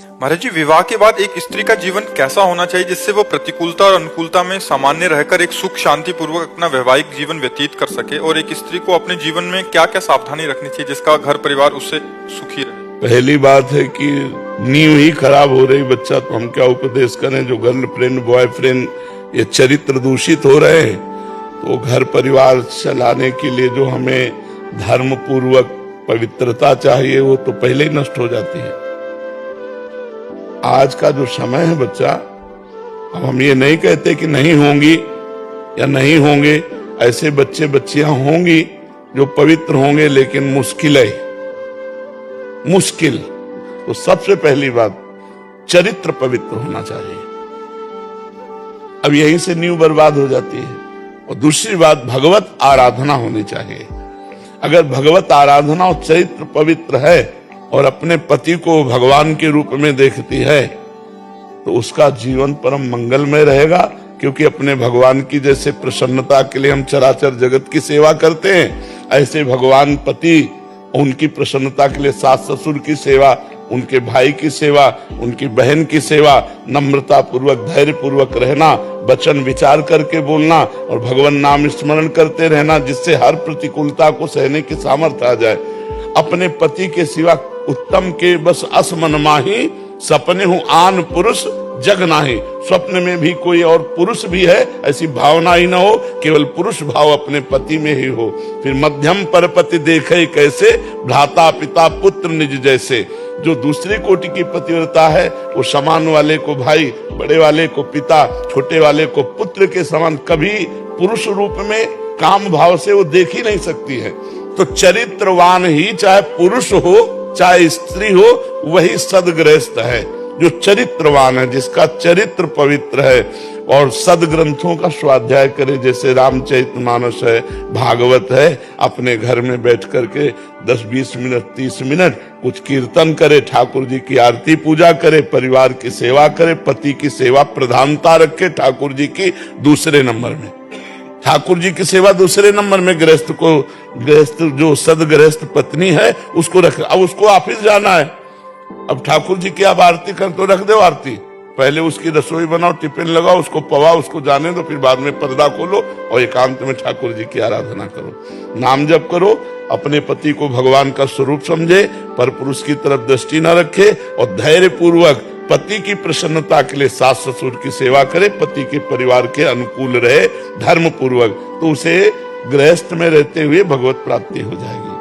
महाराज जी, विवाह के बाद एक स्त्री का जीवन कैसा होना चाहिए जिससे वो प्रतिकूलता और अनुकूलता में सामान्य रहकर एक सुख शांति पूर्वक अपना वैवाहिक जीवन व्यतीत कर सके, और एक स्त्री को अपने जीवन में क्या क्या सावधानी रखनी चाहिए जिसका घर परिवार उससे सुखी रहे? पहली बात है कि नींव ही खराब हो रही बच्चा, तो हम क्या उपदेश करें? जो गर्लफ्रेंड बॉयफ्रेंड ये चरित्र दूषित हो रहे हैं, तो घर परिवार चलाने के लिए जो हमें धर्म पूर्वक पवित्रता चाहिए वो तो पहले ही नष्ट हो जाती है। आज का जो समय है बच्चा, अब हम ये नहीं कहते कि नहीं होंगी या नहीं होंगे, ऐसे बच्चे बच्चियां होंगी जो पवित्र होंगे, लेकिन मुश्किल है, मुश्किल। तो सबसे पहली बात चरित्र पवित्र होना चाहिए। अब यहीं से नींव बर्बाद हो जाती है। और दूसरी बात भगवत आराधना होनी चाहिए। अगर भगवत आराधना और चरित्र पवित्र है और अपने पति को भगवान के रूप में देखती है, तो उसका जीवन परम मंगलमय रहेगा। क्योंकि अपने भगवान की जैसे प्रसन्नता के लिए हम चराचर जगत की सेवा करते हैं, ऐसे भगवान पति उनकी प्रसन्नता के लिए सास ससुर की सेवा, उनके भाई की सेवा, उनकी बहन की सेवा, नम्रता पूर्वक धैर्य पूर्वक रहना, वचन विचार करके बोलना और भगवान नाम स्मरण करते रहना, जिससे हर प्रतिकूलता को सहने की सामर्थ्य आ जाए। अपने पति के सिवा उत्तम के बस असमन माही, सपने हूं आन पुरुष जग नाही। स्वप्न में भी कोई और पुरुष भी है ऐसी भावना ही न हो, केवल पुरुष भाव अपने पति में ही हो। फिर मध्यम परपति देखे कैसे, भ्राता पिता पुत्र निज जैसे। जो दूसरी कोटि की पतिव्रता है वो समान वाले को भाई, बड़े वाले को पिता, छोटे वाले को पुत्र के समान कभी पुरुष रूप में काम भाव से वो देख ही नहीं सकती है। तो चरित्रवान ही, चाहे पुरुष हो चाहे स्त्री हो, वही सदगृहस्थ है जो चरित्रवान है, जिसका चरित्र पवित्र है। और सदग्रंथों का स्वाध्याय करे, जैसे रामचरितमानस है, भागवत है। अपने घर में बैठ करके 10-20 मिनट 30 मिनट कुछ कीर्तन करे, ठाकुर जी की आरती पूजा करे, परिवार की सेवा करे, पति की सेवा प्रधानता रखे, ठाकुर जी की दूसरे नंबर में, ठाकुर जी की सेवा दूसरे नंबर में। गृहस्थ जो सदगृहस्थ पत्नी है उसको रख। अब उसको ऑफिस जाना है, अब ठाकुर जी की आप आरती कर तो रख दो आरती, पहले उसकी रसोई बनाओ, टिफिन लगाओ, उसको पवाओ, उसको जाने दो, फिर बाद में पर्दा खोलो और एकांत में ठाकुर जी की आराधना करो, नाम जप करो। अपने पति को भगवान का स्वरूप समझे, पर पुरुष की तरफ दृष्टि न रखे और धैर्य पूर्वक पति की प्रसन्नता के लिए सास ससुर की सेवा करे, पति के परिवार के अनुकूल रहे धर्म पूर्वक, तो उसे गृहस्थ में रहते हुए भगवत प्राप्ति हो जाएगी।